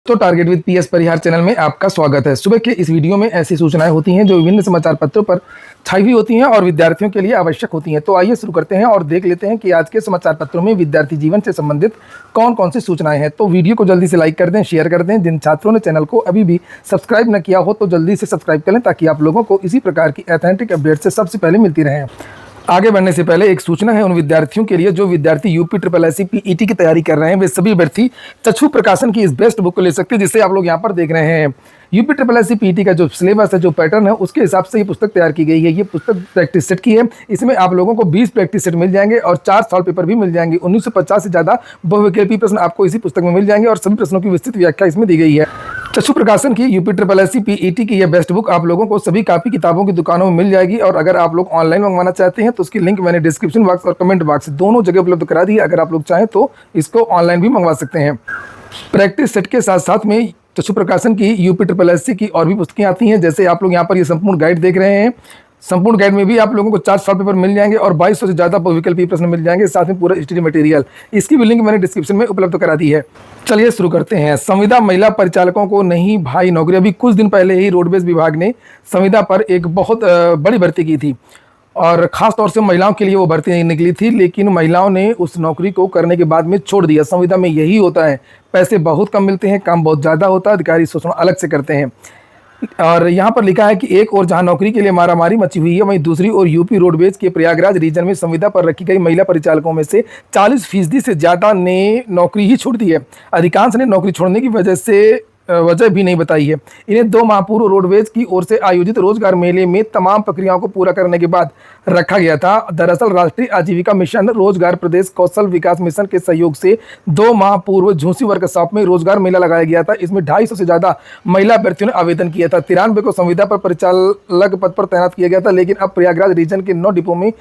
तो target with PS Parihar channel में आपका स्वागत है। सुबह के इस वीडियो में ऐसी सूचनाएं होती हैं जो विभिन्न समाचार पत्रों पर छाई हुई होती हैं और विद्यार्थियों के लिए आवश्यक होती हैं। तो आइए शुरू करते हैं और देख लेते हैं कि आज के समाचार पत्रों में विद्यार्थी जीवन से संबंधित कौन कौन सी सूचनाएं हैं। तो वीडियो को जल्दी से लाइक कर दें, शेयर कर दें। जिन छात्रों ने चैनल को अभी भी सब्सक्राइब न किया हो तो जल्दी से सब्सक्राइब कर लें ताकि आप लोगों को इसी प्रकार की ऑथेंटिक अपडेट से सबसे पहले मिलती रहें। आगे बढ़ने से पहले एक सूचना है उन विद्यार्थियों के लिए जो विद्यार्थी यूपी ट्रिपल एससी पीईटी की तैयारी कर रहे हैं। वे सभी अभ्यर्थी चक्षु प्रकाशन की इस बेस्ट बुक को ले सकते हैं जिसे आप लोग यहाँ पर देख रहे हैं। यूपी ट्रिपल एससी पीईटी का जो सिलेबस है, जो पैटर्न है, उसके हिसाब से ये पुस्तक तैयार की गई है। ये पुस्तक प्रैक्टिस सेट की है। इसमें आप लोगों को 20 प्रैक्टिस सेट मिल जाएंगे और 4 सॉल्व पेपर भी मिल जाएंगे। 1950 से ज़्यादा बहुविकल्पी प्रश्न आपको इसी पुस्तक में मिल जाएंगे और सभी प्रश्नों की विस्तृत व्याख्या इसमें दी गई है। चक्षु प्रकाशन की यूपी ट्रिपल एससी पीईटी की यह बेस्ट बुक आप लोगों को सभी कापी किताबों की दुकानों में मिल जाएगी और अगर आप लोग ऑनलाइन मंगवाना चाहते हैं तो उसकी लिंक मैंने डिस्क्रिप्शन बॉक्स और कमेंट बॉक्स दोनों जगह उपलब्ध करा दी है। अगर आप लोग चाहें तो इसको ऑनलाइन भी मंगवा सकते हैं। प्रैक्टिस सेट के साथ साथ में चक्षु प्रकाशन की यूपी ट्रिपल एससी की और भी पुस्तकें आती हैं। जैसे आप लोग यहाँ पर ये संपूर्ण गाइड देख रहे हैं। संपूर्ण गाइड में भी आप लोगों को 4 सॉल्व पेपर मिल जाएंगे और 2200 से ज़्यादा बहुविकल्पी प्रश्न मिल जाएंगे, साथ में पूरा स्टडी मटेरियल। इसकी भी लिंक मैंने डिस्क्रिप्शन में उपलब्ध करा दी है। चलिए शुरू करते हैं। संविदा महिला परिचालकों को नहीं भाई नौकरी। अभी कुछ दिन पहले ही रोडवेज विभाग ने संविदा पर एक बहुत बड़ी भर्ती की थी और ख़ास तौर से महिलाओं के लिए वो भर्ती निकली थी, लेकिन महिलाओं ने उस नौकरी को करने के बाद में छोड़ दिया। संविदा में यही होता है, पैसे बहुत कम मिलते हैं, काम बहुत ज़्यादा होता है, अधिकारी शोषण अलग से करते हैं। और यहाँ पर लिखा है कि एक और जहाँ नौकरी के लिए मारामारी मची हुई है, वहीं दूसरी ओर यूपी रोडवेज के प्रयागराज रीजन में संविदा पर रखी गई महिला परिचालकों में से 40% से ज़्यादा ने नौकरी ही छोड़ दी है। अधिकांश ने नौकरी छोड़ने की वजह भी नहीं बताई है। इन्हें 2 माह पूर्व रोडवेज की ओर से आयोजित रोजगार मेले में तमाम प्रक्रियाओं को पूरा करने के बाद रखा गया था। दरअसल राष्ट्रीय आजीविका मिशन रोजगार प्रदेश कौशल विकास मिशन के सहयोग से 2 माह पूर्व झूसी वर्कशॉप में रोजगार मेला लगाया गया था। इसमें 250 से ज़्यादा महिला अभ्यर्थियों ने आवेदन किया था। 93 को संविदा पर परिचालक पद पर तैनात किया गया था, लेकिन अब प्रयागराज रीजन के 9 डिपो में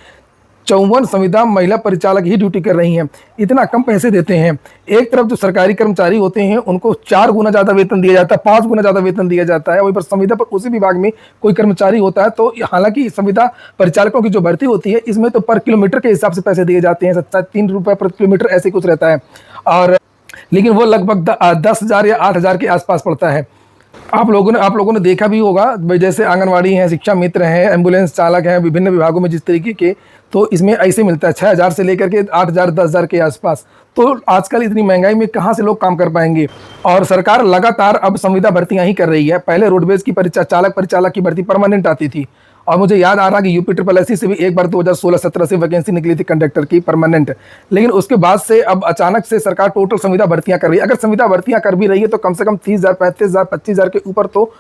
54 संविदा महिला परिचालक ही ड्यूटी कर रही हैं। इतना कम पैसे देते हैं। एक तरफ जो सरकारी कर्मचारी होते हैं उनको 4 गुना ज़्यादा वेतन दिया जाता है, 5 गुना ज़्यादा वेतन दिया जाता है। वहीं पर संविदा पर उसी विभाग में कोई कर्मचारी होता है तो हालांकि संविदा परिचालकों की जो भर्ती होती है इसमें तो पर किलोमीटर के हिसाब से पैसे दिए जाते हैं। 3 रुपये प्रति किलोमीटर ऐसे कुछ रहता है, और लेकिन वो लगभग 10,000 या 8,000 के आसपास पड़ता है। आप लोगों ने देखा भी होगा, जैसे आंगनवाड़ी हैं, शिक्षा मित्र हैं, एम्बुलेंस चालक हैं, विभिन्न विभागों में जिस तरीके के, तो इसमें ऐसे मिलता है 6,000 से लेकर के 8,000 10,000 के आसपास। तो आजकल इतनी महंगाई में कहाँ से लोग काम कर पाएंगे। और सरकार लगातार अब संविदा भर्तियां ही कर रही है। पहले रोडवेज की परिचालक की भर्ती परमानेंट आती थी और मुझे याद आ रहा कि यूपी ट्रिपल एससी से भी एक बार 2016-17 से वैकेंसी निकली थी कंडक्टर की परमानेंट, लेकिन उसके बाद से अब अचानक से सरकार टोटल संविदा भर्तियां कर रही है। अगर संविदा भर्तियां कर भी रही है तो कम से कम 30,000 35,000 25,000 के ऊपर तो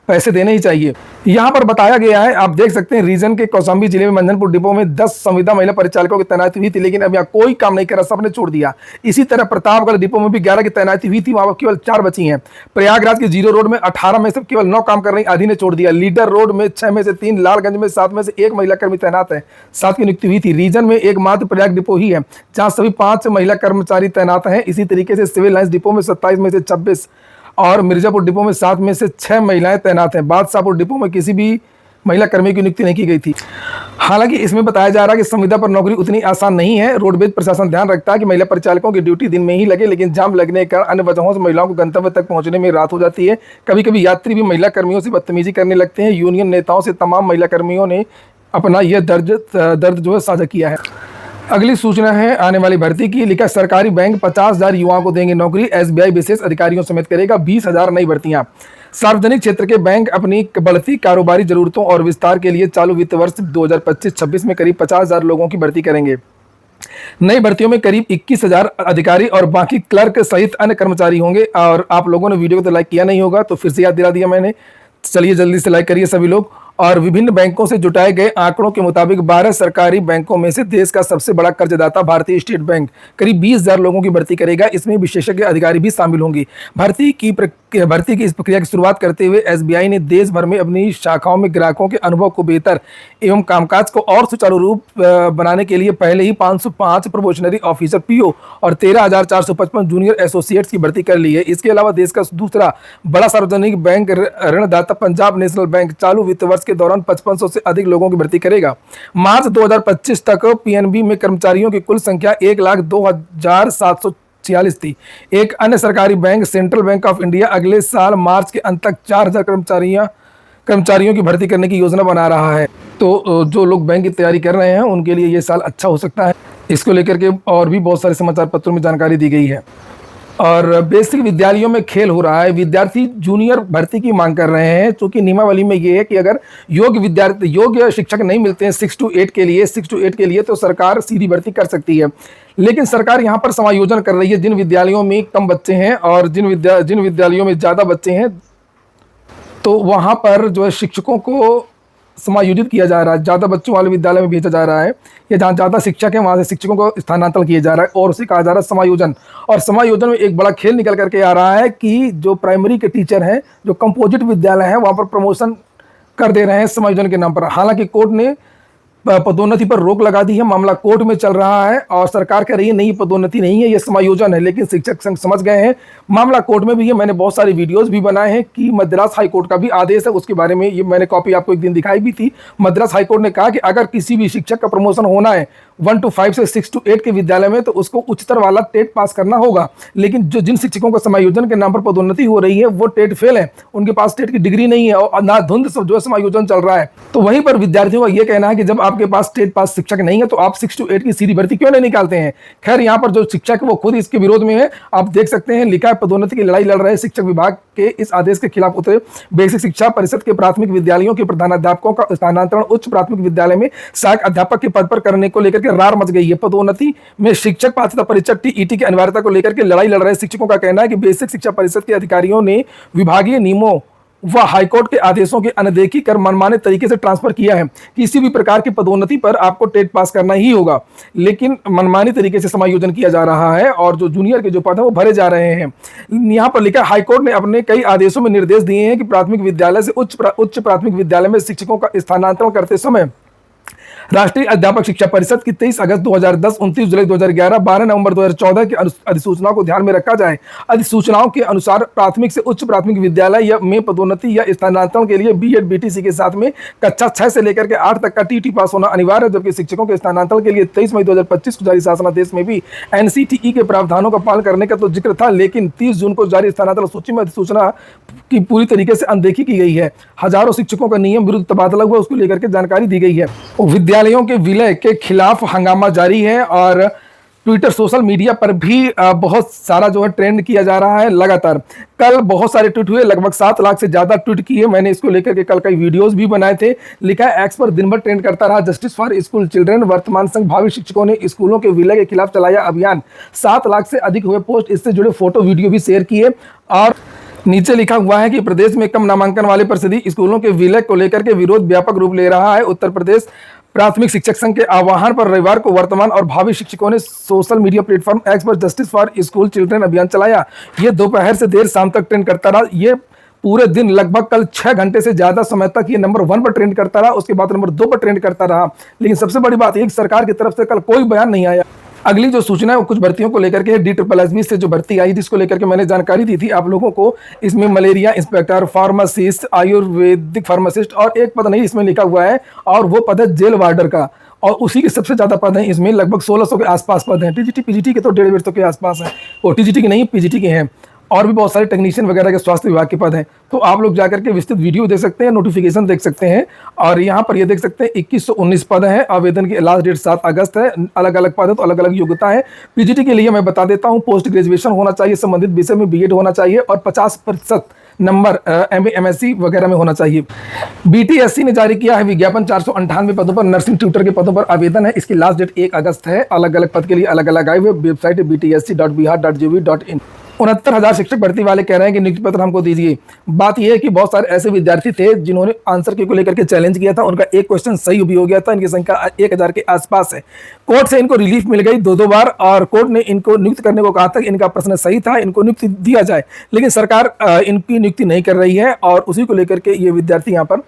पैसे देने ही चाहिए। यहाँ पर बताया गया है, आप देख सकते हैं, रीजन के कौशाम्बी जिले में मंझनपुर डिपो में 10 संविदा महिला परिचालकों की तैनाती हुई थी, लेकिन अब यहाँ कोई काम नहीं करा, सबने छोड़ दिया। इसी तरह प्रतापगढ़ डिपो में भी 11 की तैनाती हुई थी, वहां केवल 4 बची हैं। प्रयागराज के 0 रोड में 18 में से केवल 9 काम कर रही, आधी ने छोड़ दिया। लीडर रोड में 6 में से 3, लालगंज में 7 में से 1 महिला कर्मी तैनात है, 7 की नियुक्ति हुई थी। रीजन में एकमात्र प्रयाग डिपो ही है जहाँ सभी 5 महिला कर्मचारी तैनात हैं। इसी तरीके से सिविल लाइन्स डिपो में 27 में से 26 और मिर्जापुर डिपो में 7 में से 6 महिलाएं तैनात हैं। बादशाहपुर डिपो में किसी भी महिला कर्मी की नियुक्ति नहीं की गई थी। हालांकि इसमें बताया जा रहा है कि संविदा पर नौकरी उतनी आसान नहीं है। रोडवेज प्रशासन ध्यान रखता है कि महिला परिचालकों की ड्यूटी दिन में ही लगे, लेकिन जाम लगने के कारण अन्य वजहों से महिलाओं को गंतव्य तक पहुंचने में रात हो जाती है। कभी कभी यात्री भी महिला कर्मियों से बदतमीजी करने लगते हैं। यूनियन नेताओं से तमाम महिला कर्मियों ने अपना यह दर्द जो है साझा किया है। अगली सूचना है आने वाली भर्ती की। लिखा, सरकारी बैंक 50,000 युवाओं को देंगे नौकरी। एसबीआई विशेष अधिकारियों समेत करेगा 20,000 नई भर्तियां। सार्वजनिक क्षेत्र के बैंक अपनी बढ़ती कारोबारी जरूरतों और विस्तार के लिए चालू वित्त वर्ष 2025-26 में करीब 50,000 लोगों की भर्ती करेंगे। नई भर्तियों में करीब 21,000 अधिकारी और बाकी क्लर्क सहित अन्य कर्मचारी होंगे। और आप लोगों ने वीडियो को तो लाइक किया नहीं होगा तो फिर से याद दिला दिया मैंने। चलिए जल्दी से लाइक करिए सभी लोग। और विभिन्न बैंकों से जुटाए गए आंकड़ों के मुताबिक 12 सरकारी बैंकों में से देश का सबसे बड़ा कर्जदाता भारतीय स्टेट बैंक करीब 20,000 लोगों की भर्ती करेगा। इसमें विशेषज्ञ अधिकारी भी शामिल होंगी। भर्ती की इस प्रक्रिया की शुरुआत करते हुए एसबीआई ने देश भर में अपनी शाखाओं में ग्राहकों के अनुभव को बेहतर एवं कामकाज को और सुचारू रूप बनाने के लिए पहले ही 505 प्रोबेशनरी ऑफिसर पीओ और 13,455 जूनियर एसोसिएट्स की भर्ती कर ली है। इसके अलावा देश का दूसरा बड़ा सार्वजनिक बैंक ऋणदाता पंजाब नेशनल बैंक चालू वित्त वर्ष के दौरान 5500 से अधिक लोगों की भर्ती करेगा। मार्च 2025 तक पीएनबी में कर्मचारियों की कुल संख्या 1,02,700 46 थी। एक अन्य सरकारी bank central bank of India अगले साल मार्च के अंत तक 4000 कर्मचारियों की भर्ती करने की योजना बना रहा है। तो जो लोग बैंक की तैयारी कर रहे हैं उनके लिए ये साल अच्छा हो सकता है। इसको लेकर के और भी बहुत सारे समाचार पत्रों में जानकारी दी गई है। और बेसिक विद्यालयों में खेल हो रहा है, विद्यार्थी जूनियर भर्ती की मांग कर रहे हैं, क्योंकि नियमावली में ये है कि अगर योग्य शिक्षक नहीं मिलते हैं 6 to 8 के लिए तो सरकार सीधी भर्ती कर सकती है। लेकिन सरकार यहाँ पर समायोजन कर रही है, जिन विद्यालयों में कम बच्चे हैं और जिन विद्यालयों में ज़्यादा बच्चे हैं तो वहाँ पर जो है शिक्षकों को समायोजित किया जा रहा है, ज़्यादा बच्चों वाले विद्यालय में भेजा जा रहा है, या जहाँ ज़्यादा शिक्षक है वहाँ से शिक्षकों को स्थानांतरण किया जा रहा है, और उसे कहा जा रहा है समायोजन। और समायोजन में एक बड़ा खेल निकल करके आ रहा है कि जो प्राइमरी के टीचर हैं, जो कंपोजिट विद्यालय हैं, वहाँ पर प्रमोशन कर दे रहे हैं समायोजन के नाम पर। हालांकि कोर्ट ने पदोन्नति पर रोक लगा दी है, मामला कोर्ट में चल रहा है और सरकार कह रही है नहीं, पदोन्नति नहीं है, ये समायोजन है। लेकिन शिक्षक संघ समझ गए हैं, मामला कोर्ट में भी है। मैंने बहुत सारे वीडियोस भी बनाए हैं कि मद्रास हाई कोर्ट का भी आदेश है, उसके बारे में ये मैंने कॉपी आपको एक दिन दिखाई भी थी। मद्रास हाई कोर्ट ने कहा कि अगर किसी भी शिक्षक का प्रमोशन होना है 1 to 5 से 6 to 8 के विद्यालय में तो उसको उच्चतर वाला टेट पास करना होगा। लेकिन जिन शिक्षकों को समायोजन के नाम पर पदोन्नति हो रही है वो टेट फेल है, उनके पास टेट की डिग्री नहीं है और ना धुंध जो है समायोजन चल रहा है। तो वहीं पर विद्यार्थियों का ये कहना है कि जब आपके पास टेट पास शिक्षक नहीं है तो आप 6 to 8 की सीधी भर्ती क्यों नहीं निकालते हैं। खैर, यहाँ पर जो शिक्षक है वो खुद इसके विरोध में है। आप देख सकते हैं, लिखा है पदोन्नति की लड़ाई लड़ रहे शिक्षक विभाग के इस आदेश के खिलाफ उतरे बेसिक शिक्षा परिषद के प्राथमिक विद्यालयों के प्रधानाध्यापकों का स्थानांतरण उच्च प्राथमिक विद्यालय में सहायक अध्यापक के पद पर करने को लेकर के रार मच गई है। पदोन्नति में शिक्षक पात्रता परीक्षा टीईटी की अनिवार्यता को लेकर के लड़ाई लड़ रहे शिक्षकों का कहना है कि बेसिक शिक्षा परिषद के अधिकारियों ने विभागीय नियमों व हाईकोर्ट के आदेशों की अनदेखी कर मनमाने तरीके से ट्रांसफर किया है। किसी भी प्रकार की पदोन्नति पर आपको टेट पास करना ही होगा, लेकिन मनमानी तरीके से समायोजन किया जा रहा है और जो जूनियर के जो पद है वो भरे जा रहे हैं। यहाँ पर लिखा, हाईकोर्ट ने अपने कई आदेशों में निर्देश दिए हैं कि प्राथमिक विद्यालय से उच्च प्राथमिक विद्यालय में शिक्षकों का स्थानांतरण करते समय राष्ट्रीय अध्यापक शिक्षा परिषद की 23 अगस्त 2010, 29 जुलाई 2011, 12 नवंबर 2014 की अधिसूचनाओं को ध्यान में रखा जाए। अधिसूचनाओं के अनुसार प्राथमिक से उच्च प्राथमिक विद्यालय में पदोन्नति या स्थानांतरण के लिए बीएड बीटीसी के साथ में कक्षा 6 से लेकर के 8 तक का टीटी पास होना अनिवार्य है, जबकि शिक्षकों के स्थानांतरण के लिए 23 मई 2025 को जारी शासनादेश में भी एनसीटीई के प्रावधानों का पालन करने का तो जिक्र था, लेकिन 30 जून को जारी स्थानांतरण सूची में अधिसूचना की पूरी तरीके से अनदेखी की गई है। हजारों शिक्षकों का नियम विरुद्ध तबादला हुआ, उसको लेकर के जानकारी दी गई है। विद्यालयों के विलय के खिलाफ हंगामा जारी है और ट्विटर सोशल मीडिया पर भी बहुत सारा जो है ट्रेंड किया जा रहा है लगातार। कल बहुत सारे ट्वीट हुए, लगभग 7 लाख से ज्यादा ट्वीट किए। मैंने इसको लेकर के कल कई वीडियोस भी बनाए थे। लिखा है, एक्स पर दिन भर ट्रेंड करता रहा जस्टिस फॉर स्कूल चिल्ड्रन। वर्तमान संघ भावी शिक्षकों ने स्कूलों के विलय के खिलाफ चलाया अभियान। 7 लाख से अधिक हुए पोस्ट, इससे जुड़े फोटो वीडियो भी शेयर किए और नीचे लिखा हुआ है कि प्रदेश में कम नामांकन वाले परिषदीय स्कूलों के विलय को लेकर के विरोध व्यापक रूप ले रहा है। उत्तर प्रदेश प्राथमिक शिक्षक संघ के आह्वान पर रविवार को वर्तमान और भावी शिक्षकों ने सोशल मीडिया प्लेटफॉर्म एक्स पर जस्टिस फॉर स्कूल चिल्ड्रन अभियान चलाया। ये दोपहर से देर शाम तक ट्रेंड करता रहा। ये पूरे दिन लगभग कल 6 घंटे से ज्यादा समय तक ये नंबर 1 पर ट्रेंड करता रहा, उसके बाद नंबर 2 पर ट्रेंड करता रहा। लेकिन सबसे बड़ी बात यह कि सरकार की तरफ से कल कोई बयान नहीं आया। अगली जो सूचना है वो कुछ भर्तियों को लेकर के DSSB से जो भर्ती आई जिसको लेकर के मैंने जानकारी दी थी आप लोगों को। इसमें malaria inspector, pharmacist, Ayurvedic pharmacist और एक पद नहीं इसमें लिखा हुआ है और वो पद है जेल वार्डर का, और उसी के सबसे ज्यादा पद हैं इसमें, लगभग 1600 के आसपास पद हैं। टीजीटी पीजीटी के तो 150 के आसपास हैं, वो टीजीटी के नहीं पीजीटी के हैं, और भी बहुत सारे टेक्नीशियन वगैरह के स्वास्थ्य विभाग के पद हैं। तो आप लोग जाकर के विस्तृत वीडियो देख सकते हैं, नोटिफिकेशन देख सकते हैं, और यहाँ पर ये देख सकते हैं 2119 पद हैं। आवेदन की लास्ट डेट 7 अगस्त है। अलग अलग पद है तो अलग अलग योग्यता है। पीजीटी के लिए मैं बता देता हूँ, पोस्ट ग्रेजुएशन होना चाहिए, संबंधित विषय में बीएड होना चाहिए और 50% नंबर एमए एमएससी वगैरह में होना चाहिए। बीटीएससी ने जारी किया है विज्ञापन, 498 पदों पर नर्सिंग ट्यूटर के पदों पर आवेदन है। इसकी लास्ट डेट 1 अगस्त है। अलग अलग पद के लिए अलग अलग आए हुए। Website btsc.bihar.gov.in। 69,000 शिक्षक भर्ती वाले कह रहे हैं कि नियुक्ति पत्र हमको दीजिए। बात यह है कि बहुत सारे ऐसे विद्यार्थी थे जिन्होंने आंसर की को लेकर के चैलेंज किया था, उनका एक क्वेश्चन सही भी हो गया था। इनकी संख्या 1000 के आसपास है। कोर्ट से इनको रिलीफ मिल गई 2 बार, और कोर्ट ने इनको नियुक्त करने को कहा था कि इनका प्रश्न सही था, इनको नियुक्ति दिया जाए, लेकिन सरकार इनकी नियुक्ति नहीं कर रही है और उसी को लेकर के ये विद्यार्थी यहाँ पर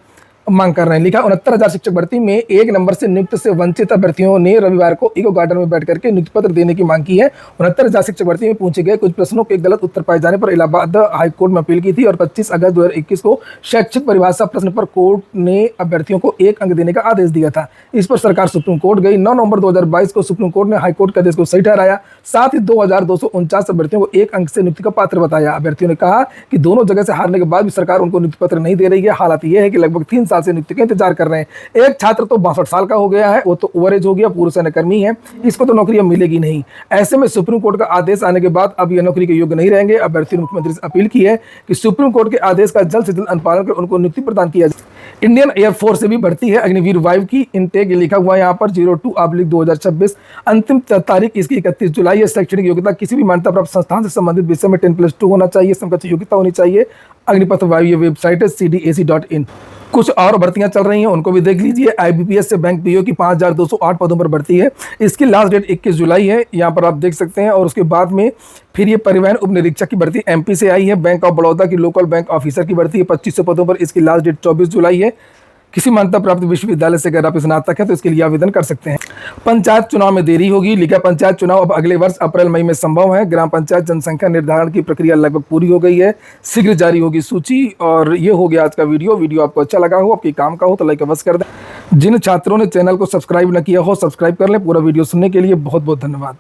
मांग कर रहे हैं। लिखा 69,000 शिक्षक भर्ती में 1 नंबर से नियुक्त से वंचित अभ्यर्थियों ने रविवार को इको गार्डन में बैठ करके नियुक्ति पत्र देने की मांग की है। 69,000 शिक्षक भर्ती में पूछे गए कुछ प्रश्नों के गलत उत्तर पाए जाने पर इलाहाबाद हाईकोर्ट में अपील की थी और 25 अगस्त 2021 को शैक्षिक परिभाषा प्रश्न पर कोर्ट ने अभ्यर्थियों को 1 अंक देने का आदेश दिया था। इस पर सरकार सुप्रीम कोर्ट गई। 9 नवंबर 2022 को सुप्रीम कोर्ट ने हाईकोर्ट के आदेश को सही ठहराया। साथ ही 2,249 अभ्यर्थियों को 1 अंक से नियुक्ति का पात्र बताया। अभ्यर्थियों ने कहा कि दोनों जगह से हारने के बाद भी सरकार उनको नियुक्ति पत्र नहीं दे रही है। हालात यह है कि लगभग 3 साल से नियुक्ति का इंतजार कर रहे हैं। एक छात्र तो 62 साल का हो गया है, वो तो ओवरेज हो गया, पूर्व सैन्यकर्मी है, इसको तो नौकरी अब मिलेगी नहीं। ऐसे में सुप्रीम कोर्ट का आदेश आने के बाद अब ये नौकरी के योग्य नहीं रहेंगे। अभ्यर्थियों ने मुख्यमंत्री से अपील की है कि सुप्रीम कोर्ट के आदेश का जल्द से जल्द अनुपालन कर उनको नियुक्ति प्रदान किया जाए। इंडियन एयरफोर्स से भी भर्ती है अग्निवीर वायु की इनटेक, लिखा हुआ है यहाँ पर 02/2026। अंतिम तारीख इसकी 31 जुलाई है। शैक्षणिक योग्यता किसी भी मान्यता प्राप्त संस्थान से संबंधित विषय में 10+2 होना चाहिए। समकक्ष योग्यता होनी चाहिए। अग्निपथ वायु ये वेबसाइट है cdac.in। कुछ और भर्तियां चल रही हैं, उनको भी देख लीजिए। IBPS से बैंक पीओ की 5,208 पदों पर भर्ती है। इसकी लास्ट डेट 21 जुलाई है, यहाँ पर आप देख सकते हैं। और उसके बाद में फिर ये परिवहन उप निरीक्षक की भर्ती MP से आई है। बैंक ऑफ बड़ौदा की लोकल बैंक ऑफिसर की भर्ती है 2500 पदों पर। इसकी लास्ट डेट 24 जुलाई है। किसी मान्यता प्राप्त विश्वविद्यालय से अगर आप स्नातक हैं तो इसके लिए आवेदन कर सकते हैं। पंचायत चुनाव में देरी होगी। लिखा पंचायत चुनाव अब अगले वर्ष अप्रैल मई में संभव है। ग्राम पंचायत जनसंख्या निर्धारण की प्रक्रिया लगभग पूरी हो गई है। शीघ्र जारी होगी सूची। और ये हो गया आज का वीडियो आपको अच्छा लगा हो, आपके काम का हो तो लाइक अवश्य कर दें। जिन छात्रों ने चैनल को सब्सक्राइब न किया हो सब्सक्राइब कर लें। पूरा वीडियो सुनने के लिए बहुत बहुत धन्यवाद।